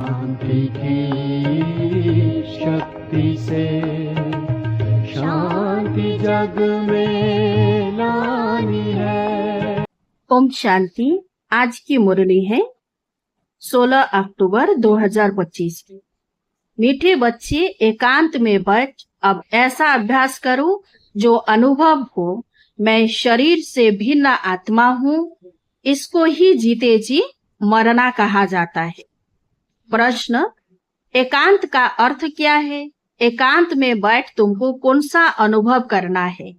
शांति की शक्ति से शांति जग में लानी है। ओम शांति। आज की मुरली है 16 अक्टूबर 2025 की। मीठे बच्चे, एकांत में बैठ अब ऐसा अभ्यास करो जो अनुभव हो। मैं शरीर से भिन्न आत्मा हूँ। इसको ही जीते जी मरना कहा जाता है। प्रश्न, एकांत का अर्थ क्या है? एकांत में बैठ तुमको कौन सा अनुभव करना है?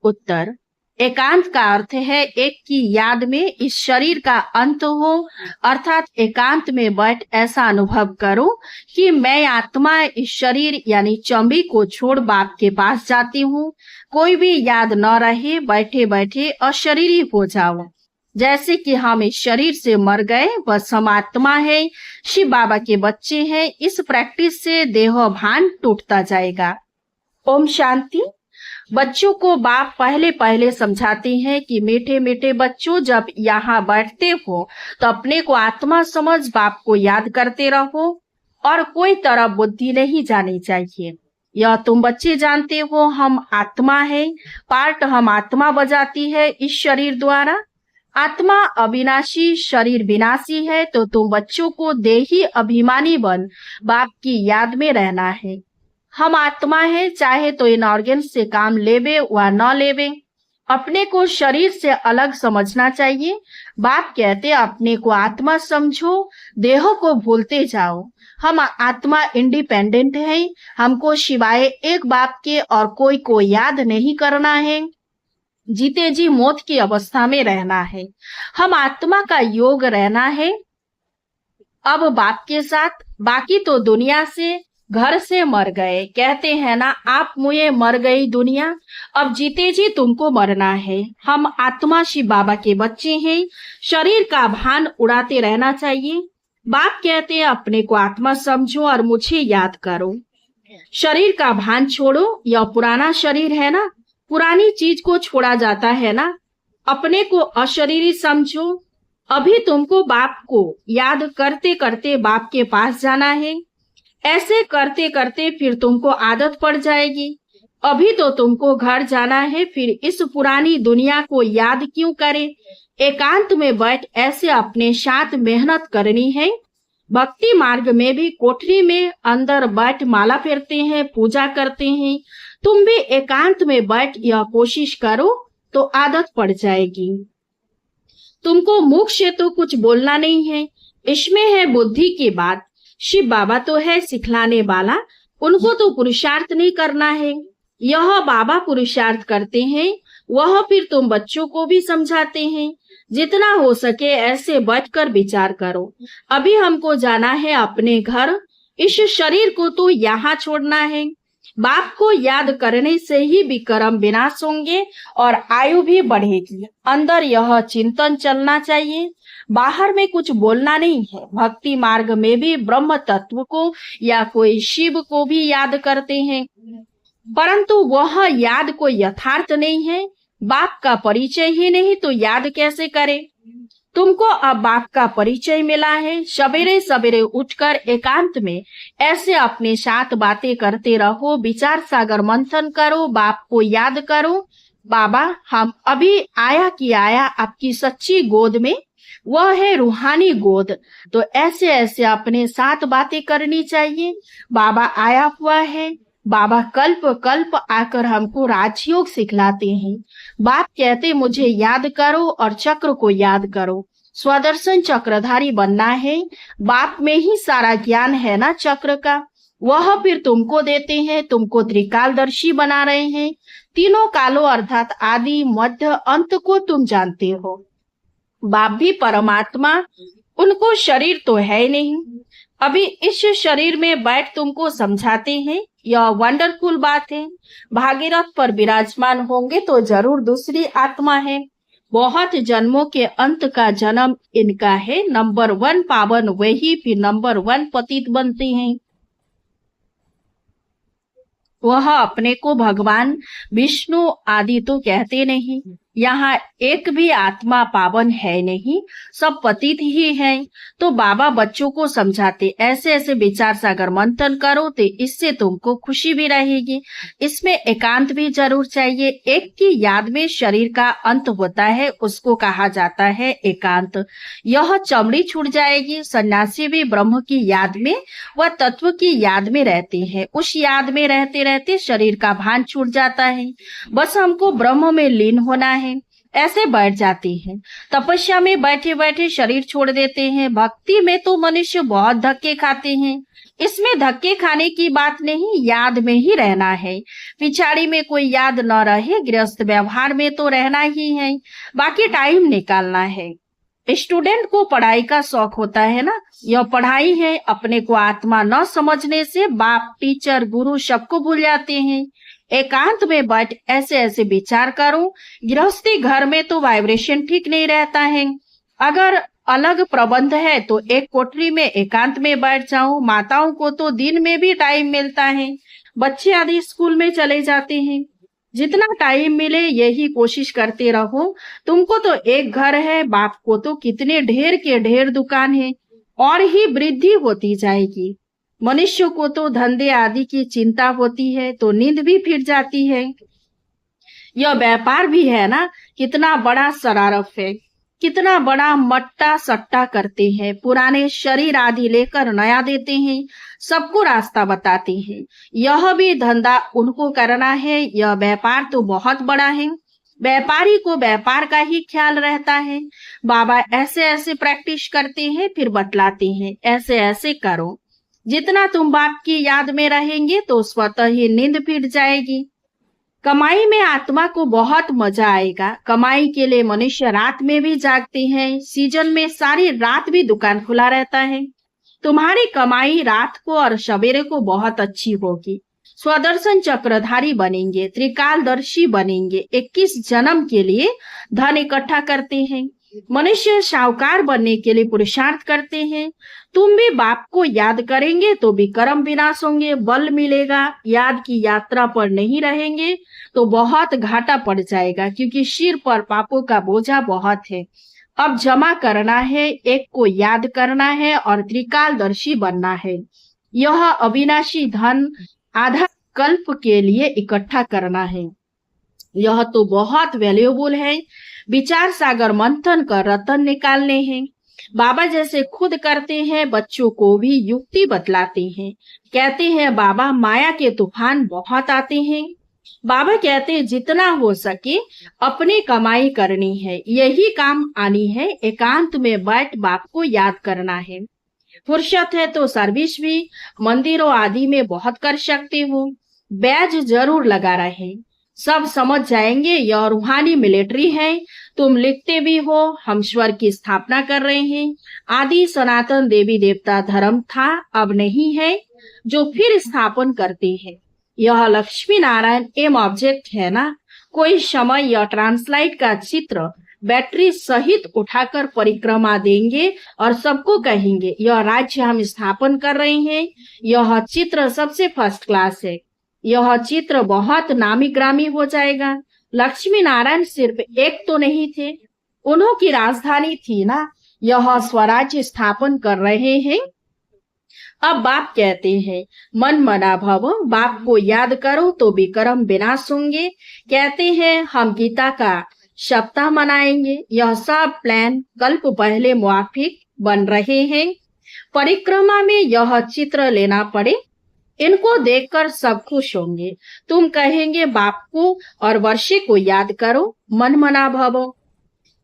उत्तर, एकांत का अर्थ है एक की याद में इस शरीर का अंत हो, अर्थात एकांत में बैठ ऐसा अनुभव करो कि मैं आत्मा इस शरीर यानी चंबी को छोड़ बाप के पास जाती हूँ। कोई भी याद न रहे, बैठे बैठे अशरीरी हो जाओ। जैसे कि हम इस शरीर से मर गए, बस हम आत्मा है, शिव बाबा के बच्चे हैं। इस प्रैक्टिस से देह भान टूटता जाएगा। ओम शांति। बच्चों को बाप पहले पहले समझाते हैं कि मीठे मीठे बच्चों, जब यहाँ बैठते हो तो अपने को आत्मा समझ बाप को याद करते रहो और कोई तरह बुद्धि नहीं जानी चाहिए। यह तुम बच्चे जानते हो, हम आत्मा है, पार्ट हम आत्मा बजाती है इस शरीर द्वारा। आत्मा अविनाशी, शरीर विनाशी है, तो तुम बच्चों को देही अभिमानी बन बाप की याद में रहना है। हम आत्मा है, चाहे तो इन ऑर्गन से काम लेवे व न लेवे, अपने को शरीर से अलग समझना चाहिए। बाप कहते अपने को आत्मा समझो, देह को भूलते जाओ। हम आत्मा इंडिपेंडेंट है, हमको सिवाय एक बाप के और कोई को याद नहीं करना है। जीते जी मौत की अवस्था में रहना है। हम आत्मा का योग रहना है अब बाप के साथ। बाकी तो दुनिया से, घर से मर गए। कहते हैं ना, आप मुझे मर गई दुनिया। अब जीते जी तुमको मरना है। हम आत्मा शिव बाबा के बच्चे हैं। शरीर का भान उड़ाते रहना चाहिए। बाप कहते हैं अपने को आत्मा समझो और मुझे याद करो। शरीर का भान छोड़ो। यह पुराना शरीर है ना, पुरानी चीज को छोड़ा जाता है ना। अपने को अशरीरी समझो। अभी तुमको बाप को याद करते करते बाप के पास जाना है। ऐसे करते करते फिर तुमको आदत पड़ जाएगी। अभी तो तुमको घर जाना है, फिर इस पुरानी दुनिया को याद क्यों करें? एकांत में बैठ ऐसे अपने साथ मेहनत करनी है। भक्ति मार्ग में भी कोठरी में अंदर बैठ माला फेरते हैं, पूजा करते हैं। तुम भी एकांत में बैठ यह कोशिश करो तो आदत पड़ जाएगी। तुमको मुख से तो कुछ बोलना नहीं है, इसमें है बुद्धि की बात। शिव बाबा तो है सिखलाने वाला, उनको तो पुरुषार्थ नहीं करना है। यह बाबा पुरुषार्थ करते हैं, वह फिर तुम बच्चों को भी समझाते हैं। जितना हो सके ऐसे बैठकर विचार करो। अभी हमको जाना है अपने घर, इस शरीर को तो यहाँ छोड़ना है। बाप को याद करने से ही विक्रम विनाश होंगे और आयु भी बढ़ेगी। अंदर यह चिंतन चलना चाहिए, बाहर में कुछ बोलना नहीं है। भक्ति मार्ग में भी ब्रह्म तत्व को या कोई शिव को भी याद करते हैं, परंतु वह याद कोई यथार्थ नहीं है। बाप का परिचय ही नहीं तो याद कैसे करे? तुमको अब बाप का परिचय मिला है। सवेरे सवेरे उठकर एकांत में ऐसे अपने साथ बातें करते रहो, विचार सागर मंथन करो, बाप को याद करो। बाबा, हम अभी आया कि आया आपकी सच्ची गोद में, वह है रूहानी गोद। तो ऐसे ऐसे अपने साथ बातें करनी चाहिए। बाबा आया हुआ है। बाबा कल्प कल्प आकर हमको राजयोग सिखलाते हैं। बाप कहते मुझे याद करो और चक्र को याद करो। स्वदर्शन चक्रधारी बनना है। बाप में ही सारा ज्ञान है ना चक्र का, वह फिर तुमको देते हैं। तुमको त्रिकालदर्शी बना रहे हैं। तीनों कालों अर्थात आदि मध्य अंत को तुम जानते हो। बाप भी परमात्मा, उनको शरीर तो है नहीं। अभी इस शरीर में बैठ तुमको समझाते हैं। यह वंडरफुल बात है। भागीरथ पर विराजमान होंगे तो जरूर दूसरी आत्मा है। बहुत जन्मों के अंत का जन्म इनका है। नंबर 1 पावन वही फिर नंबर 1 पतित बनते हैं। वह अपने को भगवान विष्णु आदि तो कहते नहीं। यहाँ एक भी आत्मा पावन है नहीं, सब पतित ही हैं। तो बाबा बच्चों को समझाते, ऐसे ऐसे विचार सागर मंथन करो तो इससे तुमको खुशी भी रहेगी। इसमें एकांत भी जरूर चाहिए। एक की याद में शरीर का अंत होता है, उसको कहा जाता है एकांत। यह चमड़ी छूट जाएगी। सन्यासी भी ब्रह्म की याद में व तत्व की याद में रहते हैं। उस याद में रहते रहते शरीर का भान छूट जाता है। बस हमको ब्रह्म में लीन होना है, ऐसे बैठ जाते हैं। तपस्या में बैठे बैठे शरीर छोड़ देते हैं। भक्ति में तो मनुष्य बहुत धक्के खाते हैं। इसमें धक्के खाने की बात नहीं, याद में ही रहना है। पिछाड़ी में कोई याद न रहे, गृहस्थ व्यवहार में तो रहना ही है, बाकी टाइम निकालना है। स्टूडेंट को पढ़ाई का शौक होता है ना, यह पढ़ाई है। अपने को आत्मा न समझने से बाप, टीचर, गुरु सबको भूल जाते हैं। एकांत में बैठ ऐसे ऐसे विचार करो। गृहस्थी घर में तो वाइब्रेशन ठीक नहीं रहता है। अगर अलग प्रबंध है तो एक कोठरी में एकांत में बैठ जाओ। माताओं को तो दिन में भी टाइम मिलता है, बच्चे आदि स्कूल में चले जाते हैं। जितना टाइम मिले यही कोशिश करते रहो। तुमको तो एक घर है, बाप को तो कितने ढेर के ढेर दुकान है, और ही वृद्धि होती जाएगी। मनुष्य को तो धंधे आदि की चिंता होती है तो नींद भी फिर जाती है। यह व्यापार भी है ना, कितना बड़ा शरारफ है, कितना बड़ा मट्टा सट्टा करते हैं। पुराने शरीर आदि लेकर नया देते हैं, सबको रास्ता बताते हैं। यह भी धंधा उनको करना है। यह व्यापार तो बहुत बड़ा है, व्यापारी को व्यापार का ही ख्याल रहता है। बाबा ऐसे ऐसे प्रैक्टिस करते हैं, फिर बतलाते हैं ऐसे ऐसे करो। जितना तुम बाप की याद में रहेंगे तो स्वतः ही नींद फिर जाएगी। कमाई में आत्मा को बहुत मजा आएगा। कमाई के लिए मनुष्य रात में भी जागते हैं। सीजन में सारी रात भी दुकान खुला रहता है। तुम्हारी कमाई रात को और सवेरे को बहुत अच्छी होगी। स्वदर्शन चक्रधारी बनेंगे, त्रिकालदर्शी बनेंगे। 21 जन्म के लिए धन इकट्ठा करते हैं। मनुष्य साहूकार बनने के लिए पुरुषार्थ करते हैं। तुम भी बाप को याद करेंगे तो भी कर्म विनाश होंगे, बल मिलेगा। याद की यात्रा पर नहीं रहेंगे तो बहुत घाटा पड़ जाएगा, क्योंकि सिर पर पापों का बोझा बहुत है। अब जमा करना है, एक को याद करना है और त्रिकालदर्शी बनना है। यह अविनाशी धन आधा कल्प के लिए इकट्ठा करना है। यह तो बहुत वैल्यूएबल है। विचार सागर मंथन कर रतन निकालने हैं। बाबा जैसे खुद करते हैं, बच्चों को भी युक्ति बतलाते हैं। कहते हैं बाबा माया के तूफान बहुत आते हैं। बाबा कहते हैं जितना हो सके अपनी कमाई करनी है, यही काम आनी है। एकांत में बैठ बाप को याद करना है। फुर्सत है तो सर्विस भी मंदिरों आदि में बहुत कर सकते हो। बैज जरूर लगा रहे, सब समझ जाएंगे यह रूहानी मिलिट्री है। तुम लिखते भी हो, हम स्वर की स्थापना कर रहे हैं। आदि सनातन देवी देवता धर्म था, अब नहीं है, जो फिर स्थापन करते हैं। यह लक्ष्मी नारायण एम ऑब्जेक्ट है ना। कोई समय यह ट्रांसलाइट का चित्र बैटरी सहित उठाकर परिक्रमा देंगे और सबको कहेंगे यह राज्य हम स्थापन कर रहे हैं। यह चित्र सबसे फर्स्ट क्लास है। यह चित्र बहुत नामी ग्रामी हो जाएगा। लक्ष्मी नारायण सिर्फ एक तो नहीं थे, उन्हों की राजधानी थी ना। यह स्वराज्य स्थापन कर रहे हैं। अब बाप कहते हैं मन मना भव, बाप को याद करो तो विक्रम विनाश होंगे। कहते हैं हम गीता का सप्ताह मनाएंगे। यह सब प्लान कल्प पहले मुआफिक बन रहे हैं। परिक्रमा में यह चित्र लेना पड़े, इनको देखकर सब खुश होंगे। तुम कहेंगे बाप को और वर्षे को याद करो, मन मना भव।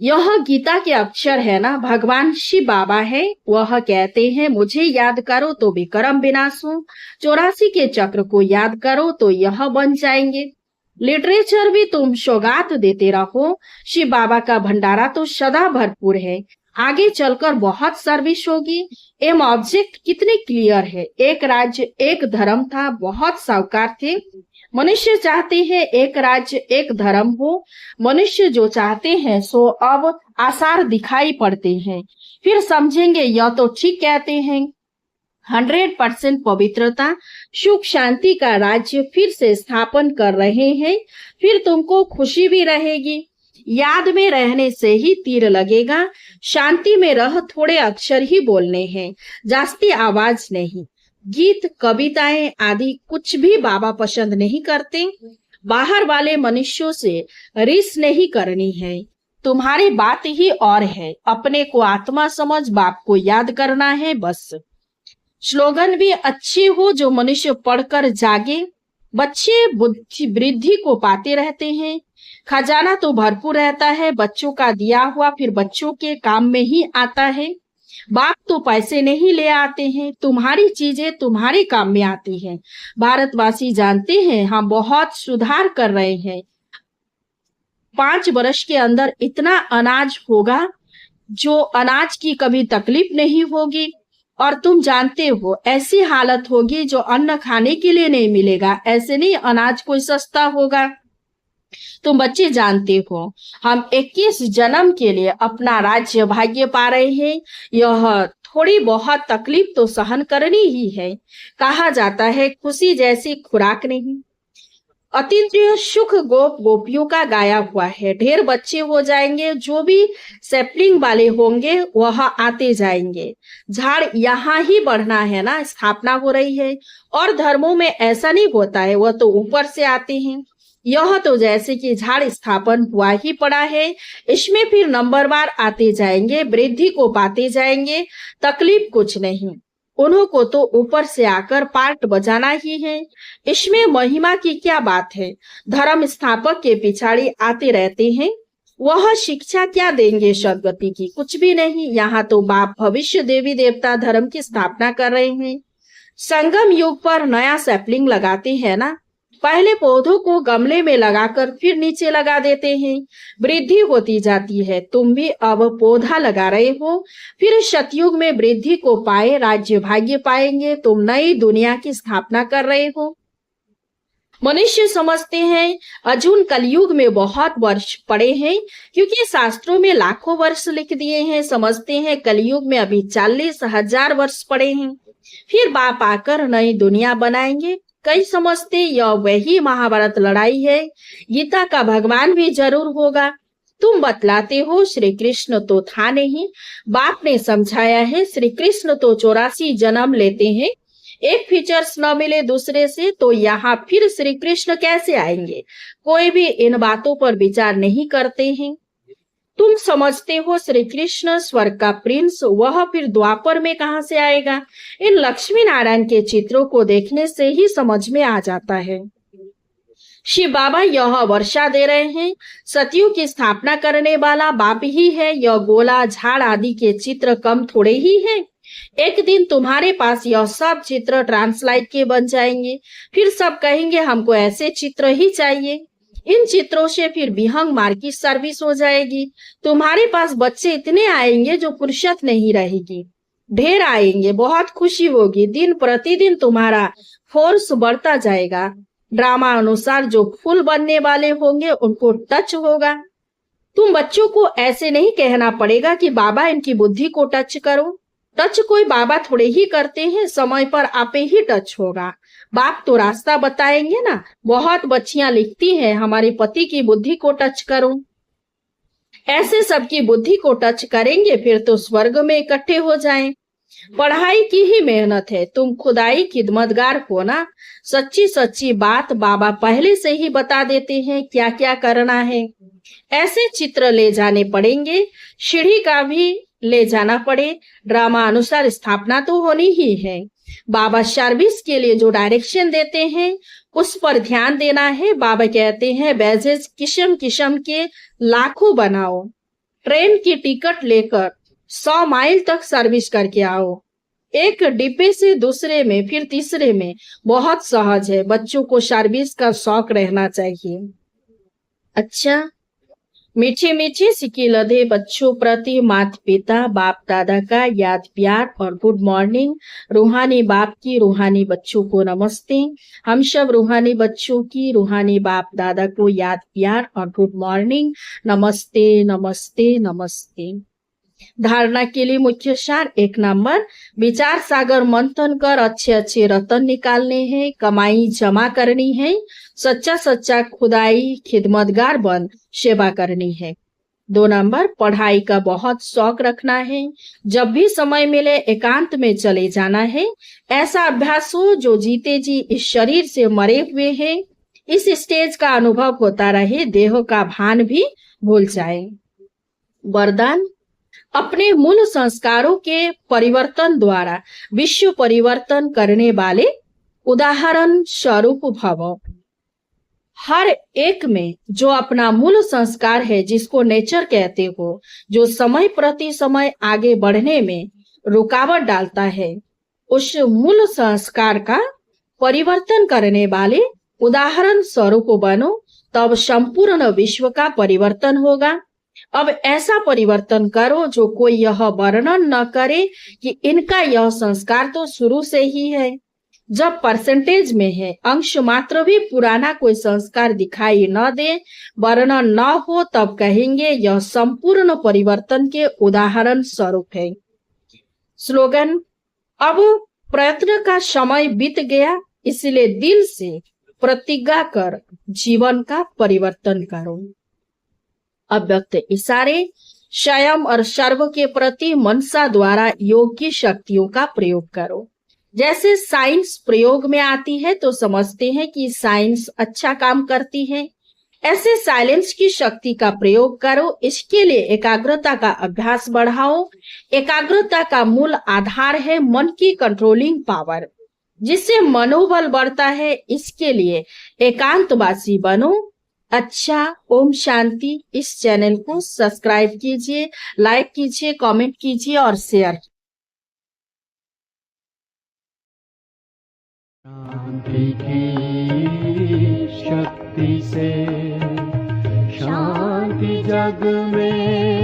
यह गीता के अक्षर है ना। भगवान शिव बाबा है, वह कहते हैं मुझे याद करो तो विक्रम विनाश हो। 84 के चक्र को याद करो तो यह बन जाएंगे। लिटरेचर भी तुम सौगात देते रहो। शिव बाबा का भंडारा तो सदा भरपूर है, आगे चलकर बहुत सर्विस होगी। एम ऑब्जेक्ट कितने क्लियर है। एक राज्य एक धर्म था, बहुत साहूकार थे। मनुष्य चाहते हैं एक राज्य एक धर्म हो। मनुष्य जो चाहते हैं सो अब आसार दिखाई पड़ते हैं। फिर समझेंगे यह तो ठीक कहते हैं। 100% पवित्रता सुख शांति का राज्य फिर से स्थापन कर रहे हैं। फिर तुमको खुशी भी रहेगी। याद में रहने से ही तीर लगेगा। शांति में रह, थोड़े अक्षर ही बोलने हैं, जास्ती आवाज नहीं। गीत, कविताएं आदि कुछ भी बाबा पसंद नहीं करते। बाहर वाले मनुष्यों से रिस नहीं करनी है। तुम्हारी बात ही और है। अपने को आत्मा समझ, बाप को याद करना है बस। स्लोगन भी अच्छे हो जो मनुष्य पढ़कर जागे। बच्चे बुद्धि वृद्धि को पाते रहते हैं। खजाना तो भरपूर रहता है, बच्चों का दिया हुआ फिर बच्चों के काम में ही आता है। बाप तो पैसे नहीं ले आते हैं, तुम्हारी चीजें तुम्हारे काम में आती हैं। भारतवासी जानते हैं हम बहुत सुधार कर रहे हैं। 5 वर्ष के अंदर इतना अनाज होगा जो अनाज की कभी तकलीफ नहीं होगी। और तुम जानते हो ऐसी हालत होगी जो अन्न खाने के लिए नहीं मिलेगा। ऐसे नहीं अनाज कोई सस्ता होगा। तुम बच्चे जानते हो हम 21 जन्म के लिए अपना राज्य भाग्य पा रहे हैं। यह थोड़ी बहुत तकलीफ तो सहन करनी ही है। कहा जाता है खुशी जैसी खुराक नहीं। अतीन्द्रिय सुख गोप गोपियों का गाया हुआ है। ढेर बच्चे हो जाएंगे, जो भी सैपलिंग वाले होंगे वह आते जाएंगे। झाड़ यहाँ ही बढ़ना है ना, स्थापना हो रही है। और धर्मों में ऐसा नहीं होता है, वह तो ऊपर से आते हैं। यह तो जैसे कि झाड़ स्थापन हुआ ही पड़ा है, इसमें फिर नंबरवार आते जाएंगे, वृद्धि को पाते जाएंगे। तकलीफ कुछ नहीं, उन्हों को तो ऊपर से आकर पार्ट बजाना ही है। इसमें महिमा की क्या बात है। धर्म स्थापक के पिछाड़ी आते रहते हैं। वह शिक्षा क्या देंगे सदगति की, कुछ भी नहीं। यहाँ तो बाप भविष्य देवी देवता धर्म की स्थापना कर रहे हैं। संगम युग पर नया सैपलिंग लगाते हैं ना। पहले पौधों को गमले में लगाकर फिर नीचे लगा देते हैं, वृद्धि होती जाती है। तुम भी अब पौधा लगा रहे हो, फिर सतयुग में वृद्धि को पाए राज्य भाग्य पाएंगे। तुम नई दुनिया की स्थापना कर रहे हो। मनुष्य समझते हैं अर्जुन कलयुग में बहुत वर्ष पड़े हैं, क्योंकि शास्त्रों में लाखों वर्ष लिख दिए हैं। समझते हैं कलयुग में अभी 40,000 वर्ष पड़े हैं, फिर बाप आकर नई दुनिया बनाएंगे। कई समझते यह वही महाभारत लड़ाई है, गीता का भगवान भी जरूर होगा। तुम बतलाते हो श्री कृष्ण तो था नहीं। बाप ने समझाया है श्री कृष्ण तो 84 जन्म लेते हैं, एक फीचर्स न मिले दूसरे से, तो यहाँ फिर श्री कृष्ण कैसे आएंगे। कोई भी इन बातों पर विचार नहीं करते हैं। तुम समझते हो श्री कृष्ण स्वर्ग का प्रिंस, वह फिर द्वापर में कहां से आएगा। इन लक्ष्मी नारायण के चित्रों को देखने से ही समझ में आ जाता है। शिव बाबा यह वर्षा दे रहे हैं। सतयुग की स्थापना करने वाला बाप ही है। यह गोला झाड़ आदि के चित्र कम थोड़े ही हैं। एक दिन तुम्हारे पास यह सब चित्र ट्रांसलाइट के बन जाएंगे, फिर सब कहेंगे हमको ऐसे चित्र ही चाहिए। इन चित्रों से फिर विहंग मार्केट सर्विस हो जाएगी। तुम्हारे पास बच्चे इतने आएंगे जो फुर्सत नहीं रहेगी। ढेर आएंगे, बहुत खुशी होगी। दिन प्रतिदिन तुम्हारा फोर्स बढ़ता जाएगा। ड्रामा अनुसार जो फूल बनने वाले होंगे उनको टच होगा। तुम बच्चों को ऐसे नहीं कहना पड़ेगा कि बाबा इनकी बुद्धि को टच करो। टच कोई बाबा थोड़े ही करते हैं, समय पर आपे ही टच होगा। बाप तो रास्ता बताएंगे ना। बहुत बच्चियां लिखती हैं हमारे पति की बुद्धि को टच करो। ऐसे सबकी बुद्धि को टच करेंगे फिर तो स्वर्ग में इकट्ठे हो जाएं। पढ़ाई की ही मेहनत है, तुम खुदाई खिदमतगार हो ना। सच्ची सच्ची बात बाबा पहले से ही बता देते हैं क्या क्या करना है। ऐसे चित्र ले जाने पड़ेंगे, सीढ़ी का भी ले जाना पड़े। ड्रामा अनुसार स्थापना तो होनी ही है। बाबा सर्विस के लिए जो डायरेक्शन देते हैं उस पर ध्यान देना है। बाबा कहते हैं बैजेज किस्म किस्म के लाखों बनाओ। ट्रेन की टिकट लेकर 100 माइल तक सर्विस करके आओ। एक डिब्बे से दूसरे में फिर तीसरे में बहुत सहज है। बच्चों को सर्विस का शौक रहना चाहिए। अच्छा, मीठे मीठे सिक्के लदे बच्चों प्रति माता पिता बाप दादा का याद प्यार और गुड मॉर्निंग। रूहानी बाप की रूहानी बच्चों को नमस्ते। हम सब रूहानी बच्चों की रूहानी बाप दादा को याद प्यार और गुड मॉर्निंग। नमस्ते नमस्ते नमस्ते। धारणा के लिए मुख्य सार 1 नंबर, विचार सागर मंथन कर अच्छे अच्छे रतन निकालने हैं, कमाई जमा करनी है, सच्चा सच्चा खुदाई खिदमतगार बन सेवा करनी है। 2 नंबर, पढ़ाई का बहुत शौक रखना है, जब भी समय मिले एकांत में चले जाना है, ऐसा अभ्यास हो जो जीते जी इस शरीर से मरे हुए हैं, इस स्टेज का अनुभव होता रहे, देह का भान भी भूल जाए। वरदान, अपने मूल संस्कारों के परिवर्तन द्वारा विश्व परिवर्तन करने वाले उदाहरण स्वरूप भव। हर एक में जो अपना मूल संस्कार है, जिसको नेचर कहते हो, जो समय प्रति समय आगे बढ़ने में रुकावट डालता है, उस मूल संस्कार का परिवर्तन करने वाले उदाहरण स्वरूप बनो, तब संपूर्ण विश्व का परिवर्तन होगा। अब ऐसा परिवर्तन करो जो कोई यह वर्णन न करे कि इनका यह संस्कार तो शुरू से ही है। जब परसेंटेज में है, अंश मात्र भी पुराना कोई संस्कार दिखाई न दे, वर्णन न हो, तब कहेंगे यह संपूर्ण परिवर्तन के उदाहरण स्वरूप है। स्लोगन, अब प्रयत्न का समय बीत गया, इसलिए दिल से प्रतिज्ञा कर जीवन का परिवर्तन करो। अव्यक्त इशारे, स्वयं और सर्व के प्रति मनसा द्वारा योग की शक्तियों का प्रयोग करो। जैसे साइंस प्रयोग में आती है तो समझते हैं कि साइंस अच्छा काम करती है, ऐसे साइलेंस की शक्ति का प्रयोग करो। इसके लिए एकाग्रता का अभ्यास बढ़ाओ। एकाग्रता का मूल आधार है मन की कंट्रोलिंग पावर, जिससे मनोबल बढ़ता है। इसके लिए एकांतवासी बनो। अच्छा, ओम शांति। इस चैनल को सब्सक्राइब कीजिए, लाइक कीजिए, कमेंट कीजिए और शेयर। शांति की शक्ति से शांति जग में